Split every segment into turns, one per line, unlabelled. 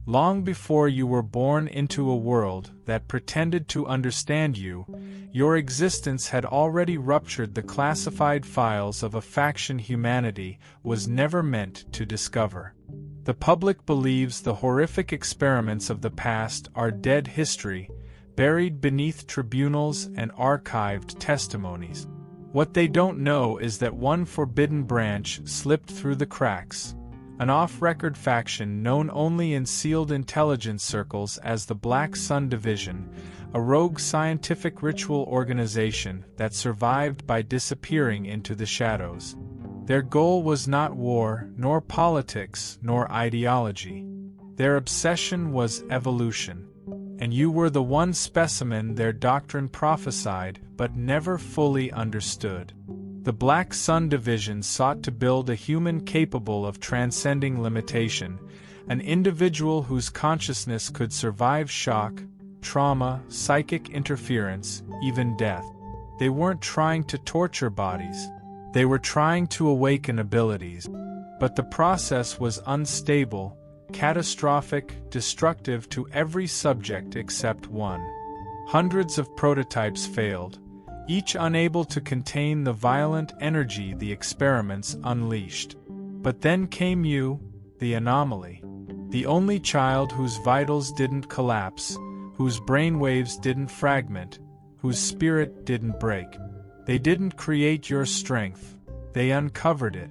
Long before you were born into a world that pretended to understand you, your existence had already ruptured the classified files of a faction humanity was never meant to discover. The public believes the horrific experiments of the past are dead history, buried beneath tribunals and archived testimonies. What they don't know is that one forbidden branch slipped through the cracks. An off-record faction known only in sealed intelligence circles as the Black Sun Division, a rogue scientific ritual organization that survived by disappearing into the shadows. Their goal was not war, nor politics, nor ideology. Their obsession was evolution. And you were the one specimen their doctrine prophesied but never fully understood. The Black Sun Division sought to build a human capable of transcending limitation, an individual whose consciousness could survive shock, trauma, psychic interference, even death. They weren't trying to torture bodies. They were trying to awaken abilities. But the process was unstable, catastrophic, destructive to every subject except one. Hundreds of prototypes failed, each unable to contain the violent energy the experiments unleashed. But then came you, the anomaly. The only child whose vitals didn't collapse, whose brainwaves didn't fragment, whose spirit didn't break. They didn't create your strength, they uncovered it.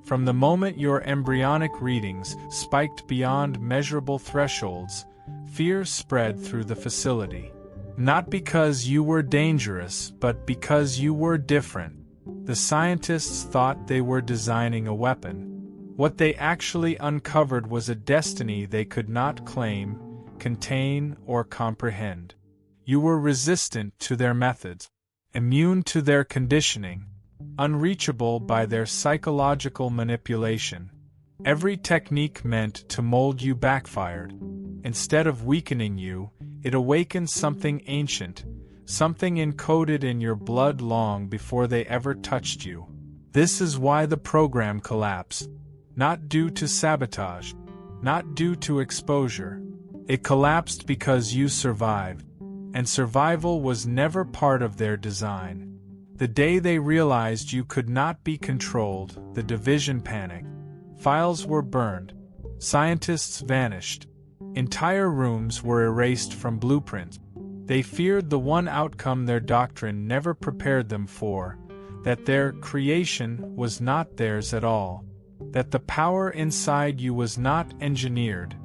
From the moment your embryonic readings spiked beyond measurable thresholds, fear spread through the facility. Not because you were dangerous, but because you were different. The scientists thought they were designing a weapon. What they actually uncovered was a destiny they could not claim, contain, or comprehend. You were resistant to their methods, immune to their conditioning, unreachable by their psychological manipulation. Every technique meant to mold you backfired. Instead of weakening you, it awakened something ancient, something encoded in your blood long before they ever touched you. This is why the program collapsed. Not due to sabotage, not due to exposure. It collapsed because you survived, and survival was never part of their design. The day they realized you could not be controlled, the division panicked. Files were burned. Scientists vanished. Entire rooms were erased from blueprints. They feared the one outcome their doctrine never prepared them for, that their creation was not theirs at all, that the power inside you was not engineered,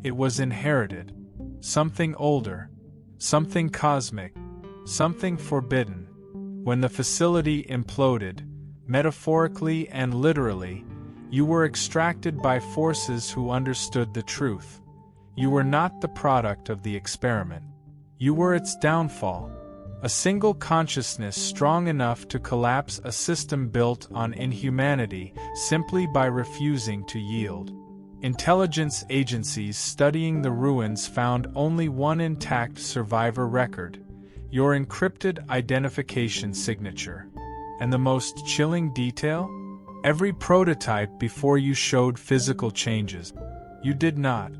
it was inherited, something older, something cosmic, something forbidden. When the facility imploded, metaphorically and literally, you were extracted by forces who understood the truth. You were not the product of the experiment. You were its downfall, a single consciousness strong enough to collapse a system built on inhumanity simply by refusing to yield. Intelligence agencies studying the ruins found only one intact survivor record, your encrypted identification signature. And the most chilling detail? Every prototype before you showed physical changes. You did not.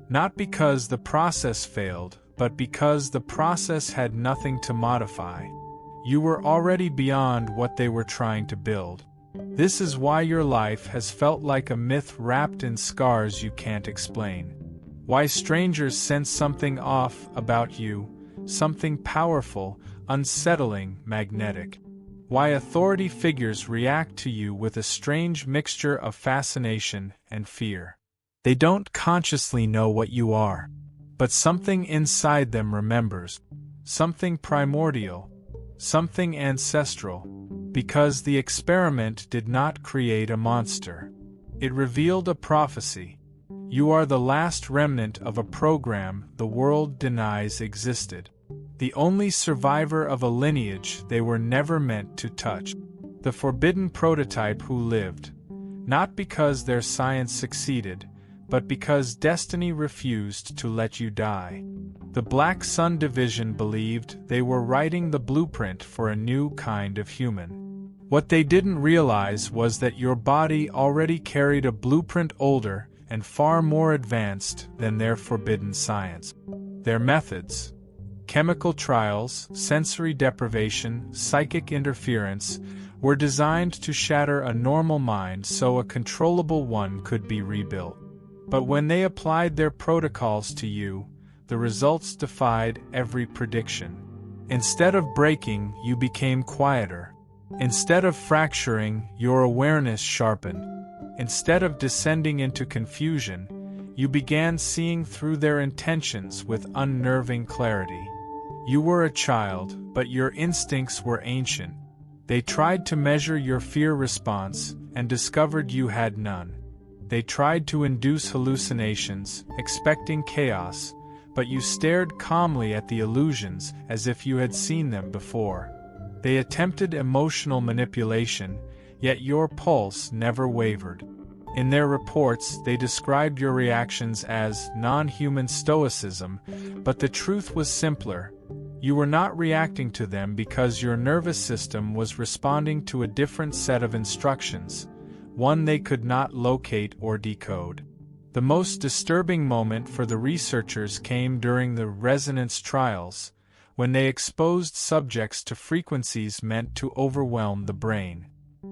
Not because the process failed, but because the process had nothing to modify. You were already beyond what they were trying to build. This is why your life has felt like a myth wrapped in scars you can't explain. Why strangers sense something off about you, something powerful, unsettling, magnetic. Why authority figures react to you with a strange mixture of fascination and fear. They don't consciously know what you are, but something inside them remembers, something primordial, something ancestral, because the experiment did not create a monster. It revealed a prophecy. You are the last remnant of a program the world denies existed. The only survivor of a lineage they were never meant to touch. The forbidden prototype who lived, not because their science succeeded, but because destiny refused to let you die. The Black Sun Division believed they were writing the blueprint for a new kind of human. What they didn't realize was that your body already carried a blueprint older, and far more advanced than their forbidden science. Their methods, chemical trials, sensory deprivation, psychic interference, were designed to shatter a normal mind so a controllable one could be rebuilt. But when they applied their protocols to you, the results defied every prediction. Instead of breaking, you became quieter. Instead of fracturing, your awareness sharpened. Instead of descending into confusion, you began seeing through their intentions with unnerving clarity. You were a child, but your instincts were ancient. They tried to measure your fear response and discovered you had none. They tried to induce hallucinations, expecting chaos, but you stared calmly at the illusions as if you had seen them before. They attempted emotional manipulation, yet your pulse never wavered. In their reports, they described your reactions as non-human stoicism, but the truth was simpler. You were not reacting to them because your nervous system was responding to a different set of instructions, one they could not locate or decode. The most disturbing moment for the researchers came during the resonance trials, when they exposed subjects to frequencies meant to overwhelm the brain.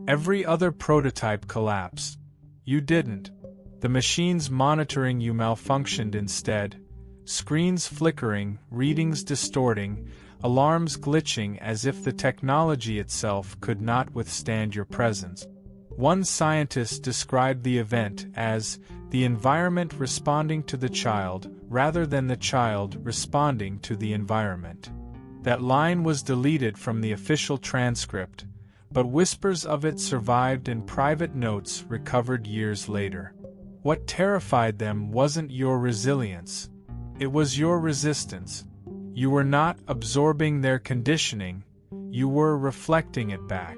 Every other prototype collapsed. You didn't. The machines monitoring you malfunctioned instead, screens flickering, readings distorting, alarms glitching as if the technology itself could not withstand your presence. One scientist described the event as the environment responding to the child rather than the child responding to the environment. That line was deleted from the official transcript, but whispers of it survived in private notes recovered years later. What terrified them wasn't your resilience. It was your resistance. You were not absorbing their conditioning, you were reflecting it back.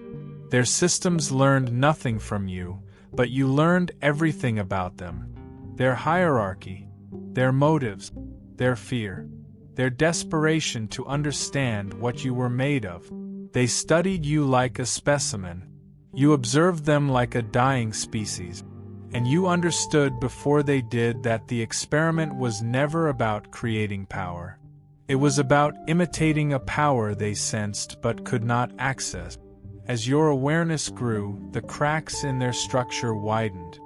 Their systems learned nothing from you, but you learned everything about them. Their hierarchy, their motives, their fear, their desperation to understand what you were made of. They studied you like a specimen. You observed them like a dying species. And you understood before they did that the experiment was never about creating power. It was about imitating a power they sensed but could not access. As your awareness grew, the cracks in their structure widened.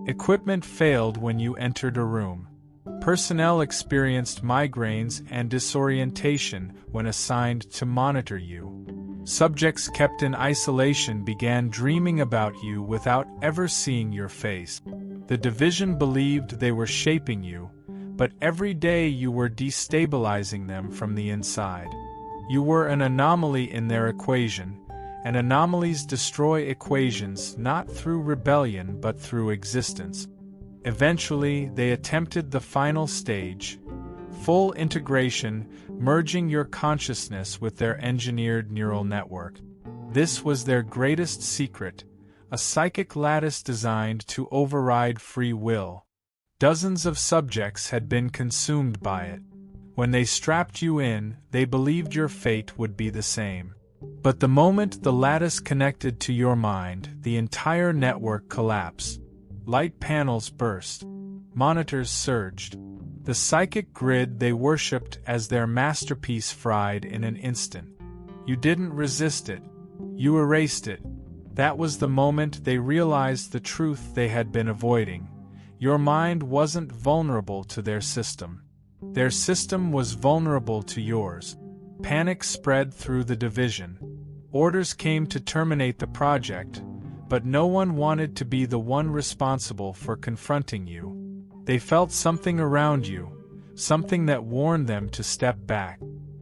Equipment failed when you entered a room. Personnel experienced migraines and disorientation when assigned to monitor you. Subjects kept in isolation began dreaming about you without ever seeing your face. The division believed they were shaping you, but every day you were destabilizing them from the inside. You were an anomaly in their equation, and anomalies destroy equations not through rebellion but through existence. Eventually, they attempted the final stage, full integration, merging your consciousness with their engineered neural network. This was their greatest secret, a psychic lattice designed to override free will. Dozens of subjects had been consumed by it. When they strapped you in, they believed your fate would be the same. But the moment the lattice connected to your mind, the entire network collapsed. Light panels burst. Monitors surged. The psychic grid they worshipped as their masterpiece fried in an instant. You didn't resist it. You erased it. That was the moment they realized the truth they had been avoiding. Your mind wasn't vulnerable to their system. Their system was vulnerable to yours. Panic spread through the division. Orders came to terminate the project, but no one wanted to be the one responsible for confronting you. They felt something around you, something that warned them to step back.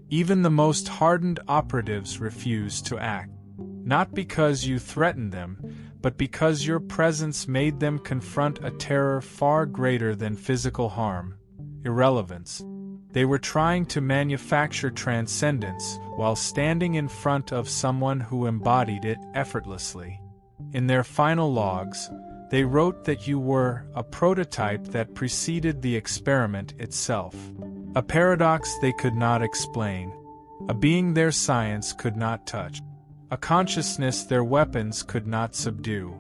Even the most hardened operatives refused to act. Not because you threatened them, but because your presence made them confront a terror far greater than physical harm: irrelevance. They were trying to manufacture transcendence while standing in front of someone who embodied it effortlessly. In their final logs, they wrote that you were a prototype that preceded the experiment itself. A paradox they could not explain. A being their science could not touch. A consciousness their weapons could not subdue.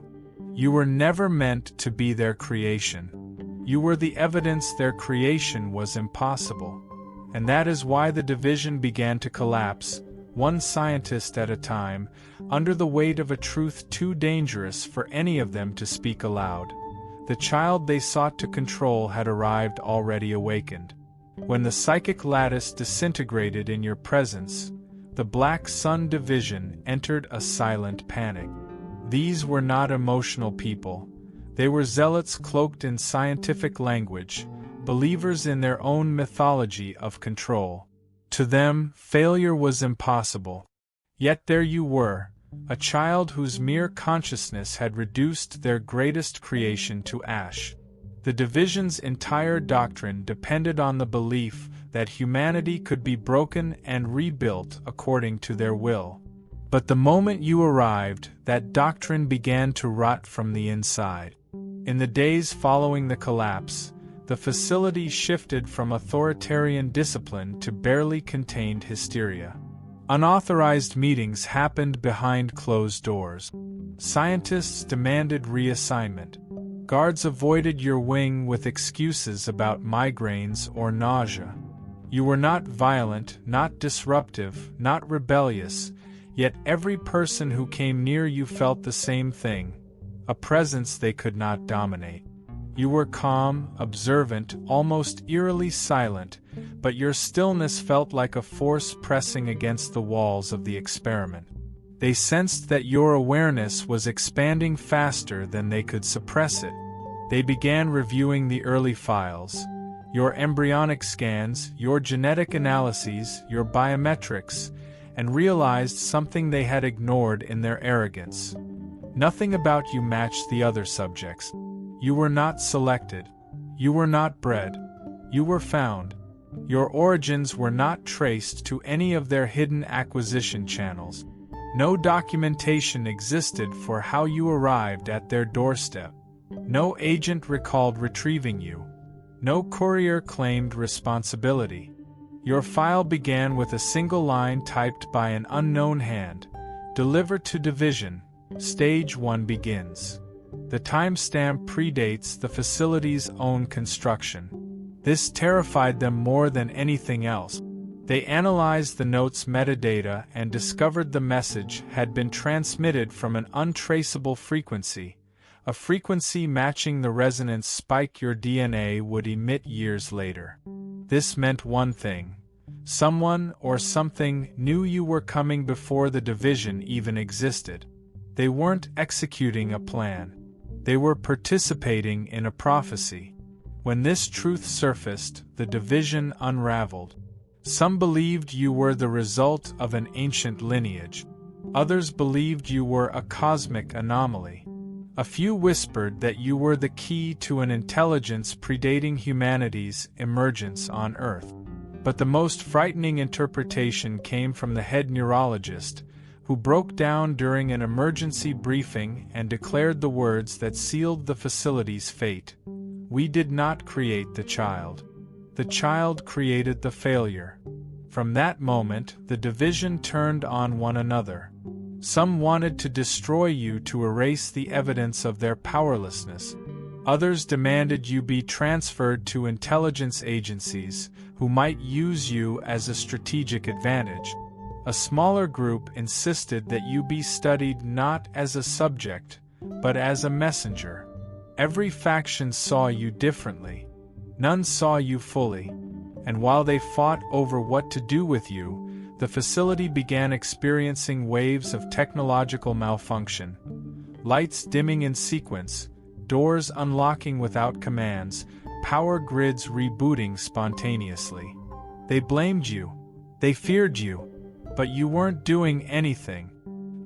You were never meant to be their creation. You were the evidence their creation was impossible. And that is why the division began to collapse, one scientist at a time, under the weight of a truth too dangerous for any of them to speak aloud. The child they sought to control had arrived already awakened. When the psychic lattice disintegrated in your presence, the Black Sun division entered a silent panic. These were not emotional people. They were zealots cloaked in scientific language, believers in their own mythology of control. To them, failure was impossible. Yet there you were, a child whose mere consciousness had reduced their greatest creation to ash. The division's entire doctrine depended on the belief that humanity could be broken and rebuilt according to their will. But the moment you arrived, that doctrine began to rot from the inside. In the days following the collapse, the facility shifted from authoritarian discipline to barely contained hysteria. Unauthorized meetings happened behind closed doors. Scientists demanded reassignment. Guards avoided your wing with excuses about migraines or nausea. You were not violent, not disruptive, not rebellious, yet every person who came near you felt the same thing, a presence they could not dominate. You were calm, observant, almost eerily silent, but your stillness felt like a force pressing against the walls of the experiment. They sensed that your awareness was expanding faster than they could suppress it. They began reviewing the early files, your embryonic scans, your genetic analyses, your biometrics, and realized something they had ignored in their arrogance. Nothing about you matched the other subjects. You were not selected. You were not bred. You were found. Your origins were not traced to any of their hidden acquisition channels. No documentation existed for how you arrived at their doorstep. No agent recalled retrieving you. No courier claimed responsibility. Your file began with a single line typed by an unknown hand. Delivered to division. Stage 1 begins. The timestamp predates the facility's own construction. This terrified them more than anything else. They analyzed the note's metadata and discovered the message had been transmitted from an untraceable frequency, a frequency matching the resonance spike your DNA would emit years later. This meant one thing. Someone or something knew you were coming before the division even existed. They weren't executing a plan. They were participating in a prophecy. When this truth surfaced, the division unraveled. Some believed you were the result of an ancient lineage. Others believed you were a cosmic anomaly. A few whispered that you were the key to an intelligence predating humanity's emergence on Earth. But the most frightening interpretation came from the head neurologist, who broke down during an emergency briefing and declared the words that sealed the facility's fate. We did not create the child. The child created the failure. From that moment, the division turned on one another. Some wanted to destroy you to erase the evidence of their powerlessness. Others demanded you be transferred to intelligence agencies, who might use you as a strategic advantage. A smaller group insisted that you be studied not as a subject, but as a messenger. Every faction saw you differently. None saw you fully. And while they fought over what to do with you, the facility began experiencing waves of technological malfunction. Lights dimming in sequence, doors unlocking without commands, power grids rebooting spontaneously. They blamed you. They feared you. But you weren't doing anything.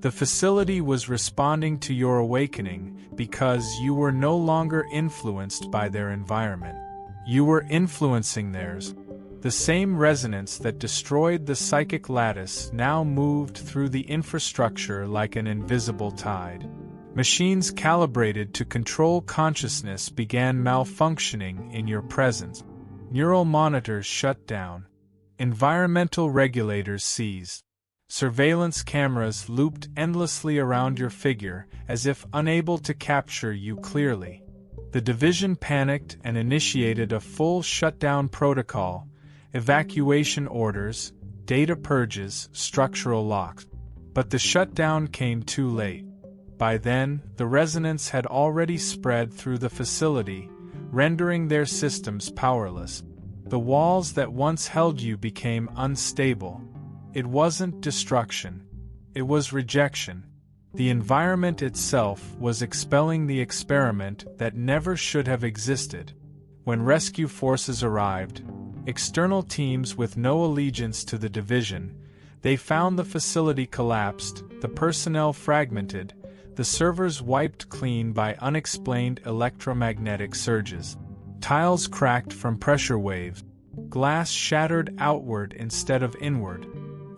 The facility was responding to your awakening because you were no longer influenced by their environment. You were influencing theirs. The same resonance that destroyed the psychic lattice now moved through the infrastructure like an invisible tide. Machines calibrated to control consciousness began malfunctioning in your presence. Neural monitors shut down. Environmental regulators seized. Surveillance cameras looped endlessly around your figure, as if unable to capture you clearly. The division panicked and initiated a full shutdown protocol, evacuation orders, data purges, structural locks. But the shutdown came too late. By then, the resonance had already spread through the facility, rendering their systems powerless. The walls that once held you became unstable. It wasn't destruction. It was rejection. The environment itself was expelling the experiment that never should have existed. When rescue forces arrived, external teams with no allegiance to the division, they found the facility collapsed, the personnel fragmented, the servers wiped clean by unexplained electromagnetic surges. Tiles cracked from pressure waves, glass shattered outward instead of inward,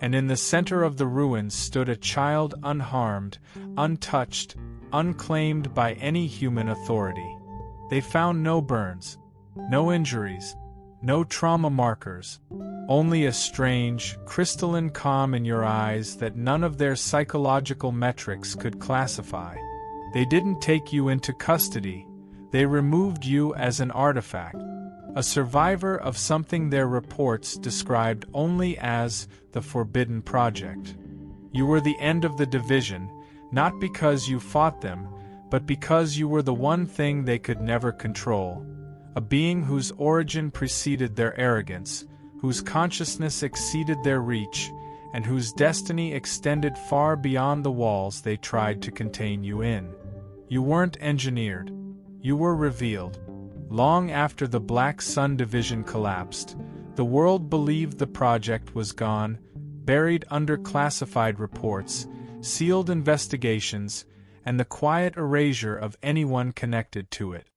and in the center of the ruins stood a child unharmed, untouched, unclaimed by any human authority. They found no burns, no injuries, no trauma markers, only a strange, crystalline calm in your eyes that none of their psychological metrics could classify. They didn't take you into custody, they removed you as an artifact, a survivor of something their reports described only as the Forbidden Project. You were the end of the division, not because you fought them, but because you were the one thing they could never control, a being whose origin preceded their arrogance, whose consciousness exceeded their reach, and whose destiny extended far beyond the walls they tried to contain you in. You weren't engineered. You were revealed. Long after the Black Sun Division collapsed, the world believed the project was gone, buried under classified reports, sealed investigations, and the quiet erasure of anyone connected to it.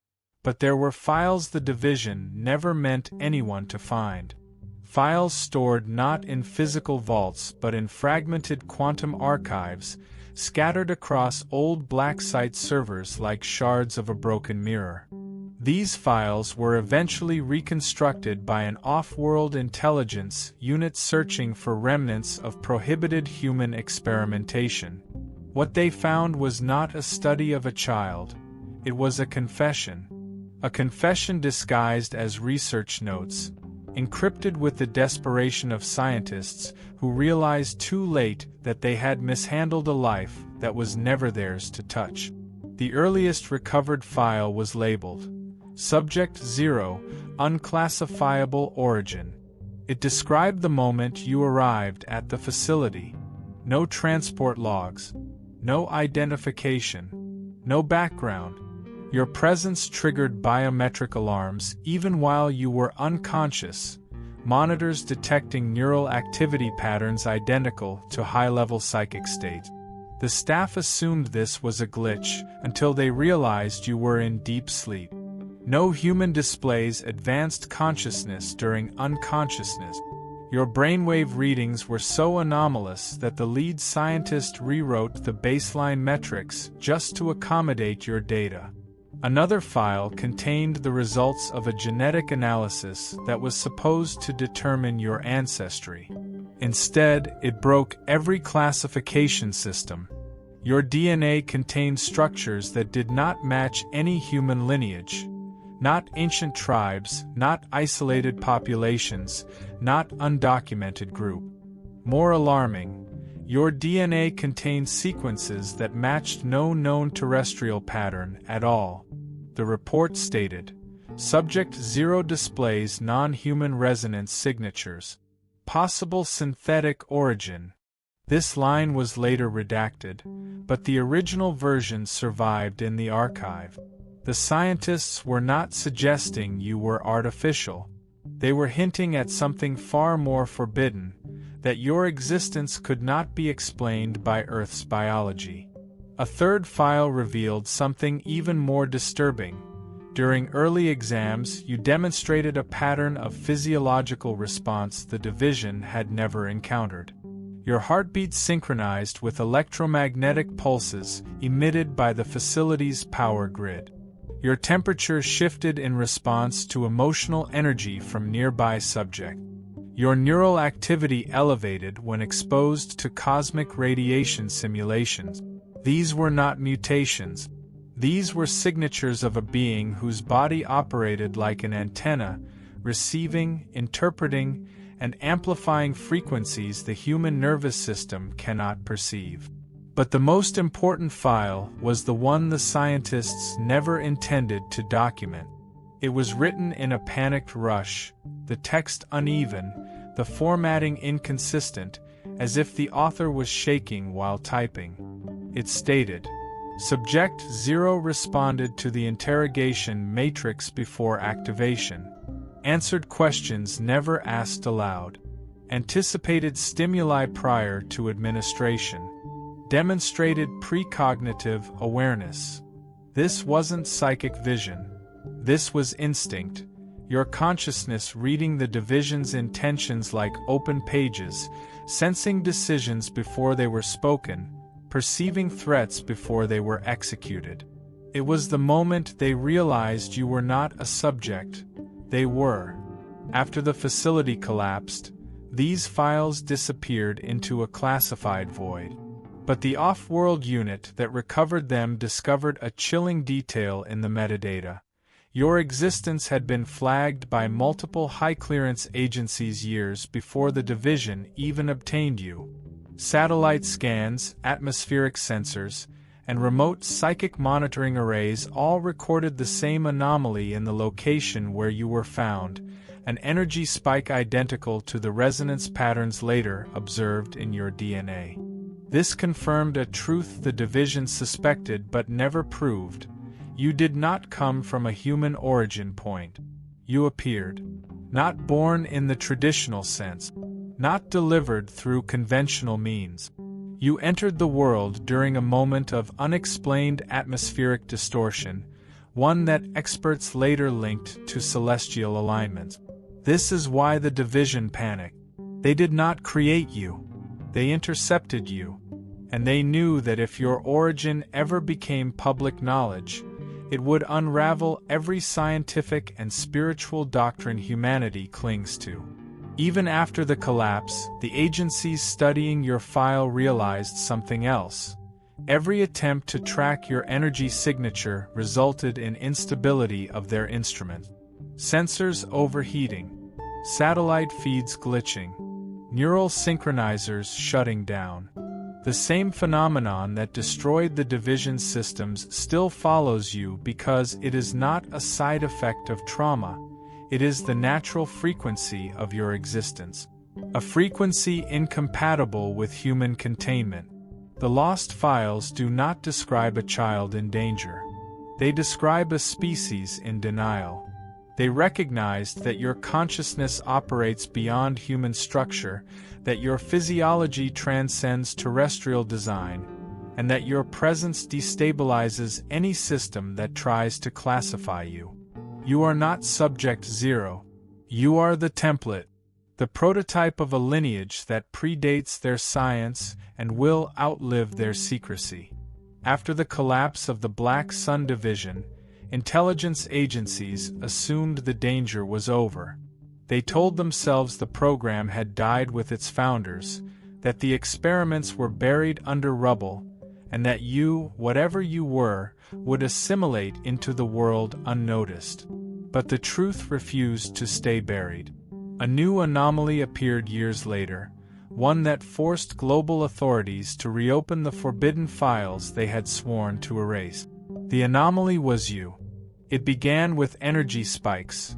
But there were files the division never meant anyone to find. Files stored not in physical vaults but in fragmented quantum archives, scattered across old black site servers like shards of a broken mirror. These files were eventually reconstructed by an off-world intelligence unit searching for remnants of prohibited human experimentation. What they found was not a study of a child. It was a confession. A confession disguised as research notes, encrypted with the desperation of scientists who realized too late that they had mishandled a life that was never theirs to touch. The earliest recovered file was labeled Subject 0, Unclassifiable Origin. It described the moment you arrived at the facility. No transport logs, no identification, no background. Your presence triggered biometric alarms even while you were unconscious, monitors detecting neural activity patterns identical to high-level psychic states. The staff assumed this was a glitch until they realized you were in deep sleep. No human displays advanced consciousness during unconsciousness. Your brainwave readings were so anomalous that the lead scientist rewrote the baseline metrics just to accommodate your data. Another file contained the results of a genetic analysis that was supposed to determine your ancestry. Instead, it broke every classification system. Your DNA contained structures that did not match any human lineage. Not ancient tribes, not isolated populations, not undocumented group. More alarming, your DNA contained sequences that matched no known terrestrial pattern at all. The report stated, Subject 0 displays non-human resonance signatures. Possible synthetic origin. This line was later redacted, but the original version survived in the archive. The scientists were not suggesting you were artificial. They were hinting at something far more forbidden, that your existence could not be explained by Earth's biology. A third file revealed something even more disturbing. During early exams, you demonstrated a pattern of physiological response the division had never encountered. Your heartbeat synchronized with electromagnetic pulses emitted by the facility's power grid. Your temperature shifted in response to emotional energy from nearby subject. Your neural activity elevated when exposed to cosmic radiation simulations. These were not mutations. These were signatures of a being whose body operated like an antenna, receiving, interpreting, and amplifying frequencies the human nervous system cannot perceive. But the most important file was the one the scientists never intended to document. It was written in a panicked rush, the text uneven, the formatting inconsistent, as if the author was shaking while typing. It stated, "Subject 0 responded to the interrogation matrix before activation. Answered questions never asked aloud. Anticipated stimuli prior to administration. Demonstrated precognitive awareness." This wasn't psychic vision. This was instinct, your consciousness reading the division's intentions like open pages, sensing decisions before they were spoken, perceiving threats before they were executed. It was the moment they realized you were not a subject. They were. After the facility collapsed, these files disappeared into a classified void. But the off-world unit that recovered them discovered a chilling detail in the metadata. Your existence had been flagged by multiple high-clearance agencies years before the division even obtained you. Satellite scans, atmospheric sensors, and remote psychic monitoring arrays all recorded the same anomaly in the location where you were found, an energy spike identical to the resonance patterns later observed in your DNA. This confirmed a truth the division suspected but never proved. You did not come from a human origin point. You appeared. Not born in the traditional sense. Not delivered through conventional means. You entered the world during a moment of unexplained atmospheric distortion, one that experts later linked to celestial alignments. This is why the division panicked. They did not create you. They intercepted you. And they knew that if your origin ever became public knowledge, it would unravel every scientific and spiritual doctrine humanity clings to. Even after the collapse, the agencies studying your file realized something else. Every attempt to track your energy signature resulted in instability of their instrument. Sensors overheating, satellite feeds glitching, neural synchronizers shutting down. The same phenomenon that destroyed the division systems still follows you because it is not a side effect of trauma. It is the natural frequency of your existence. A frequency incompatible with human containment. The lost files do not describe a child in danger. They describe a species in denial. They recognized that your consciousness operates beyond human structure, that your physiology transcends terrestrial design, and that your presence destabilizes any system that tries to classify you. You are not Subject 0. You are the template, the prototype of a lineage that predates their science and will outlive their secrecy. After the collapse of the Black Sun Division, intelligence agencies assumed the danger was over. They told themselves the program had died with its founders, that the experiments were buried under rubble, and that you, whatever you were, would assimilate into the world unnoticed. But the truth refused to stay buried. A new anomaly appeared years later, one that forced global authorities to reopen the forbidden files they had sworn to erase. The anomaly was you. It began with energy spikes,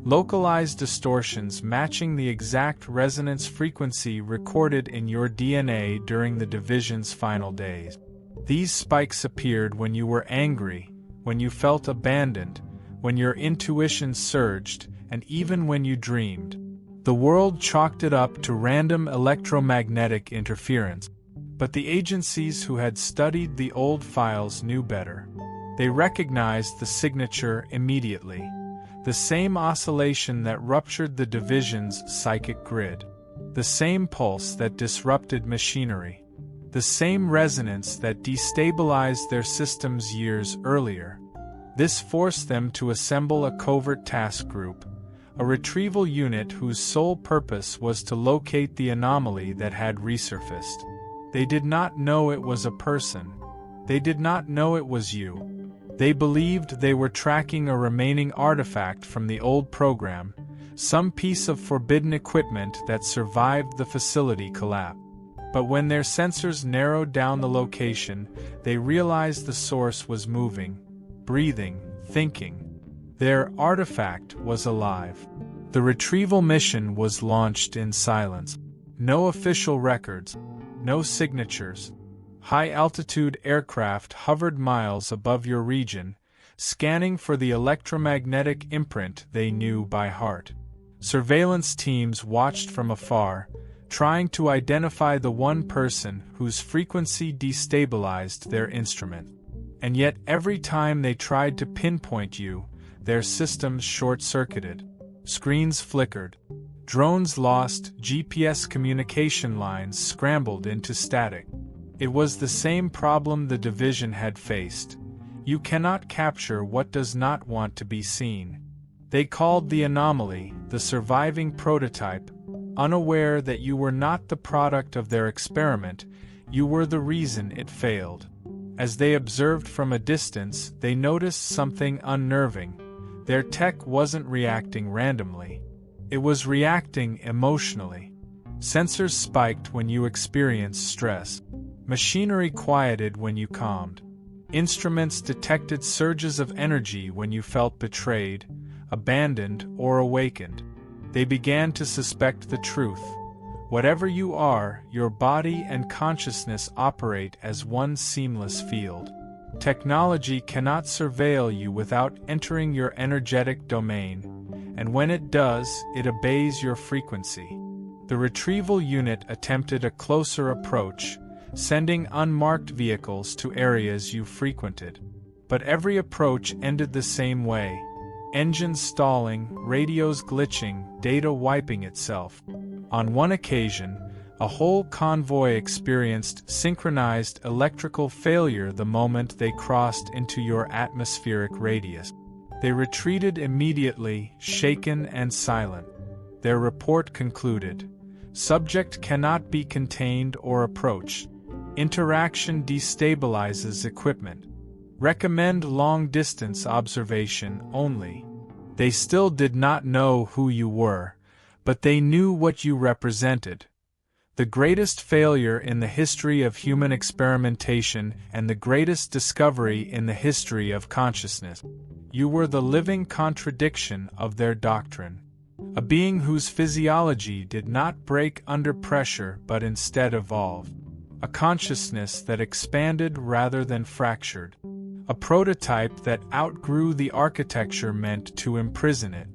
localized distortions matching the exact resonance frequency recorded in your DNA during the division's final days. These spikes appeared when you were angry, when you felt abandoned, when your intuition surged, and even when you dreamed. The world chalked it up to random electromagnetic interference. But the agencies who had studied the old files knew better. They recognized the signature immediately. The same oscillation that ruptured the division's psychic grid. The same pulse that disrupted machinery. The same resonance that destabilized their systems years earlier. This forced them to assemble a covert task group, a retrieval unit whose sole purpose was to locate the anomaly that had resurfaced. They did not know it was a person. They did not know it was you. They believed they were tracking a remaining artifact from the old program, some piece of forbidden equipment that survived the facility collapse. But when their sensors narrowed down the location, they realized the source was moving, breathing, thinking. Their artifact was alive. The retrieval mission was launched in silence. No official records, no signatures. High-altitude aircraft hovered miles above your region, scanning for the electromagnetic imprint they knew by heart. Surveillance teams watched from afar, trying to identify the one person whose frequency destabilized their instrument. And yet every time they tried to pinpoint you, their systems short-circuited. Screens flickered. Drones lost, GPS communication lines scrambled into static. It was the same problem the division had faced. You cannot capture what does not want to be seen. They called the anomaly the surviving prototype, unaware that you were not the product of their experiment, you were the reason it failed. As they observed from a distance, they noticed something unnerving. Their tech wasn't reacting randomly. It was reacting emotionally. Sensors spiked when you experienced stress. Machinery quieted when you calmed. Instruments detected surges of energy when you felt betrayed, abandoned, or awakened. They began to suspect the truth. Whatever you are, your body and consciousness operate as one seamless field. Technology cannot surveil you without entering your energetic domain, and when it does, it obeys your frequency. The retrieval unit attempted a closer approach, sending unmarked vehicles to areas you frequented. But every approach ended the same way. Engines stalling, radios glitching, data wiping itself. On one occasion, a whole convoy experienced synchronized electrical failure the moment they crossed into your atmospheric radius. They retreated immediately, shaken and silent. Their report concluded, "Subject cannot be contained or approached. Interaction destabilizes equipment. Recommend long-distance observation only." They still did not know who you were, but they knew what you represented. The greatest failure in the history of human experimentation and the greatest discovery in the history of consciousness. You were the living contradiction of their doctrine. A being whose physiology did not break under pressure but instead evolved. A consciousness that expanded rather than fractured. A prototype that outgrew the architecture meant to imprison it.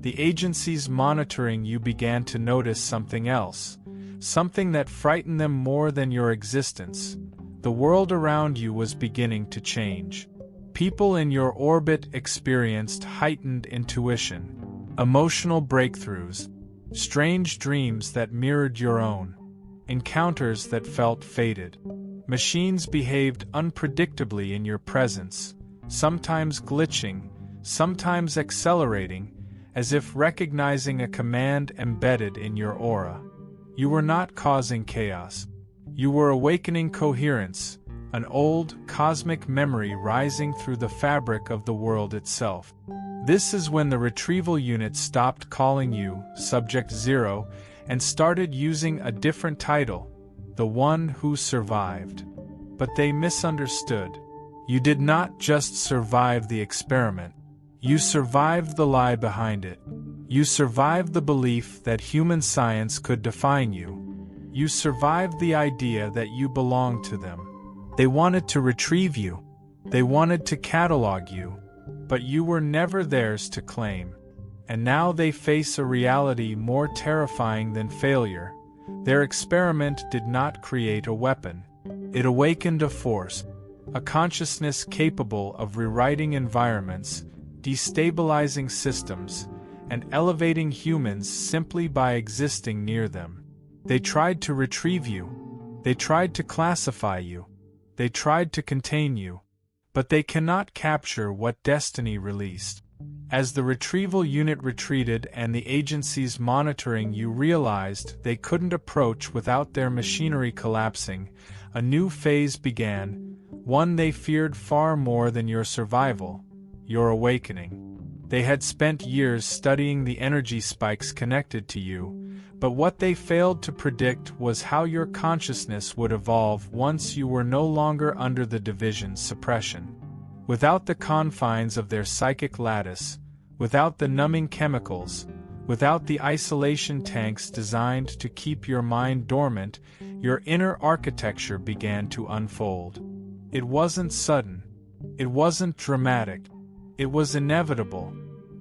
The agencies monitoring you began to notice something else, something that frightened them more than your existence. The world around you was beginning to change. People in your orbit experienced heightened intuition, emotional breakthroughs, strange dreams that mirrored your own, encounters that felt fated. Machines behaved unpredictably in your presence, sometimes glitching, sometimes accelerating, as if recognizing a command embedded in your aura. You were not causing chaos. You were awakening coherence, an old, cosmic memory rising through the fabric of the world itself. This is when the retrieval unit stopped calling you Subject Zero and started using a different title, the one who survived. But they misunderstood. You did not just survive the experiment. You survived the lie behind it. You survived the belief that human science could define you. You survived the idea that you belonged to them. They wanted to retrieve you. They wanted to catalog you. But you were never theirs to claim. And now they face a reality more terrifying than failure. Their experiment did not create a weapon. It awakened a force, a consciousness capable of rewriting environments, destabilizing systems, and elevating humans simply by existing near them. They tried to retrieve you. They tried to classify you. They tried to contain you. But they cannot capture what destiny released. As the retrieval unit retreated and the agencies monitoring you realized they couldn't approach without their machinery collapsing, a new phase began, one they feared far more than your survival: your awakening. They had spent years studying the energy spikes connected to you, but what they failed to predict was how your consciousness would evolve once you were no longer under the division's suppression. Without the confines of their psychic lattice, without the numbing chemicals, without the isolation tanks designed to keep your mind dormant, your inner architecture began to unfold. It wasn't sudden. It wasn't dramatic. It was inevitable.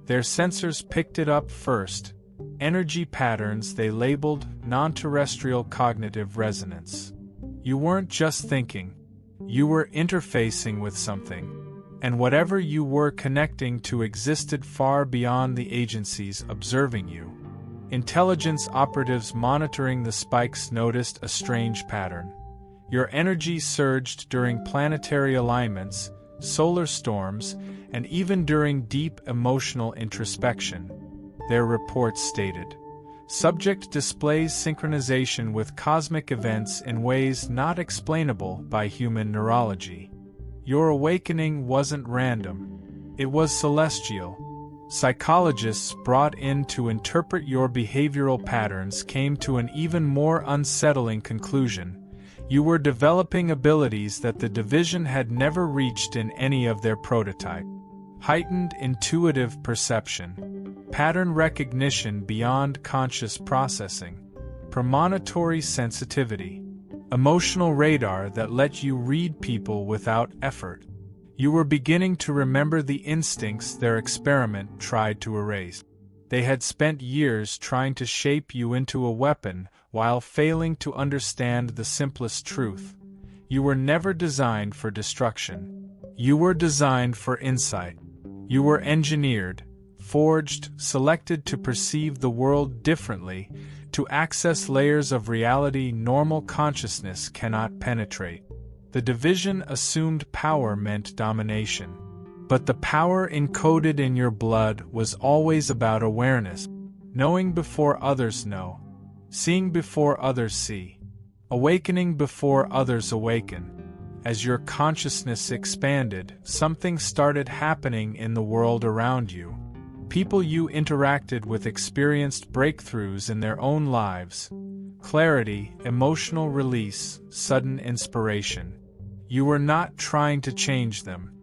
Their sensors picked it up first. Energy patterns they labeled non-terrestrial cognitive resonance. You weren't just thinking. You were interfacing with something. And whatever you were connecting to existed far beyond the agencies observing you. Intelligence operatives monitoring the spikes noticed a strange pattern. Your energy surged during planetary alignments, solar storms, and even during deep emotional introspection. Their reports stated, "Subject displays synchronization with cosmic events in ways not explainable by human neurology." Your awakening wasn't random. It was celestial. Psychologists brought in to interpret your behavioral patterns came to an even more unsettling conclusion. You were developing abilities that the division had never reached in any of their prototype. Heightened intuitive perception, pattern recognition beyond conscious processing, premonitory sensitivity, emotional radar that let you read people without effort. You were beginning to remember the instincts their experiment tried to erase. They had spent years trying to shape you into a weapon while failing to understand the simplest truth. You were never designed for destruction. You were designed for insight. You were engineered, forged, selected to perceive the world differently, to access layers of reality normal consciousness cannot penetrate. The division assumed power meant domination. But the power encoded in your blood was always about awareness, knowing before others know, seeing before others see, awakening before others awaken. As your consciousness expanded, something started happening in the world around you. People you interacted with experienced breakthroughs in their own lives. Clarity, emotional release, sudden inspiration. You were not trying to change them.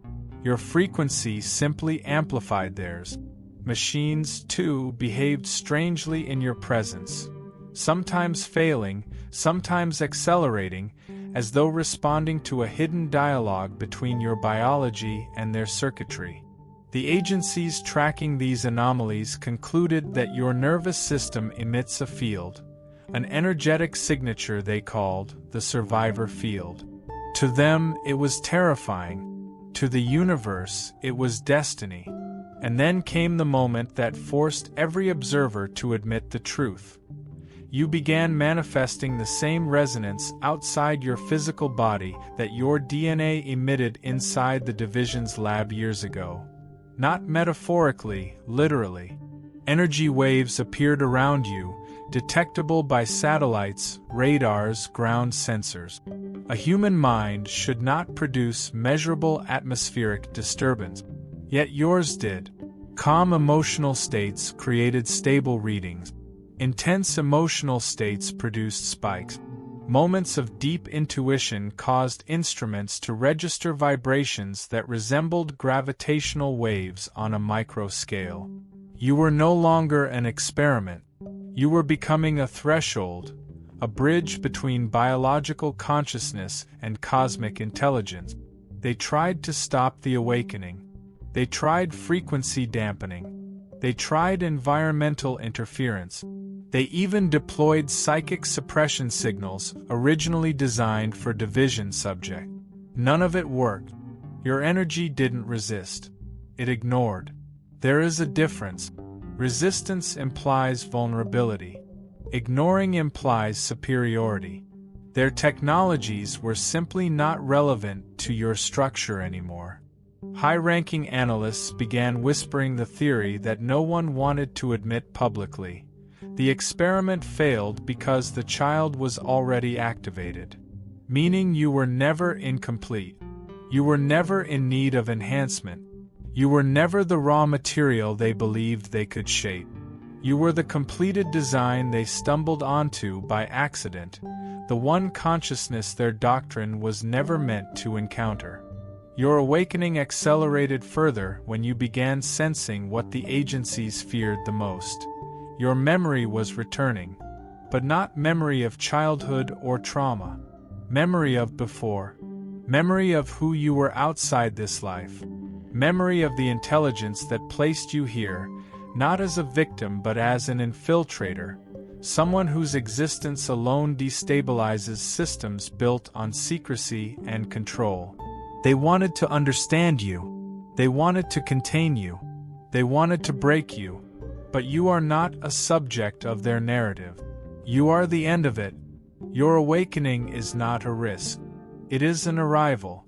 Your frequency simply amplified theirs. Machines, too, behaved strangely in your presence, sometimes failing, sometimes accelerating, as though responding to a hidden dialogue between your biology and their circuitry. The agencies tracking these anomalies concluded that your nervous system emits a field, an energetic signature they called the survivor field. To them, it was terrifying. To the universe, it was destiny. And then came the moment that forced every observer to admit the truth. You began manifesting the same resonance outside your physical body that your DNA emitted inside the division's lab years ago. Not metaphorically, literally. Energy waves appeared around you, detectable by satellites, radars, ground sensors. A human mind should not produce measurable atmospheric disturbance. Yet yours did. Calm emotional states created stable readings. Intense emotional states produced spikes. Moments of deep intuition caused instruments to register vibrations that resembled gravitational waves on a micro scale. You were no longer an experiment. You were becoming a threshold, a bridge between biological consciousness and cosmic intelligence. They tried to stop the awakening. They tried frequency dampening. They tried environmental interference. They even deployed psychic suppression signals originally designed for division subject. None of it worked. Your energy didn't resist. It ignored. There is a difference. Resistance implies vulnerability. Ignoring implies superiority. Their technologies were simply not relevant to your structure anymore. High-ranking analysts began whispering the theory that no one wanted to admit publicly. The experiment failed because the child was already activated. Meaning you were never incomplete. You were never in need of enhancement. You were never the raw material they believed they could shape. You were the completed design they stumbled onto by accident, the one consciousness their doctrine was never meant to encounter. Your awakening accelerated further when you began sensing what the agencies feared the most. Your memory was returning, but not memory of childhood or trauma. Memory of before. Memory of who you were outside this life. Memory of the intelligence that placed you here, not as a victim but as an infiltrator, someone whose existence alone destabilizes systems built on secrecy and control. They wanted to understand you. They wanted to contain you. They wanted to break you. But you are not a subject of their narrative. You are the end of it. Your awakening is not a risk. It is an arrival.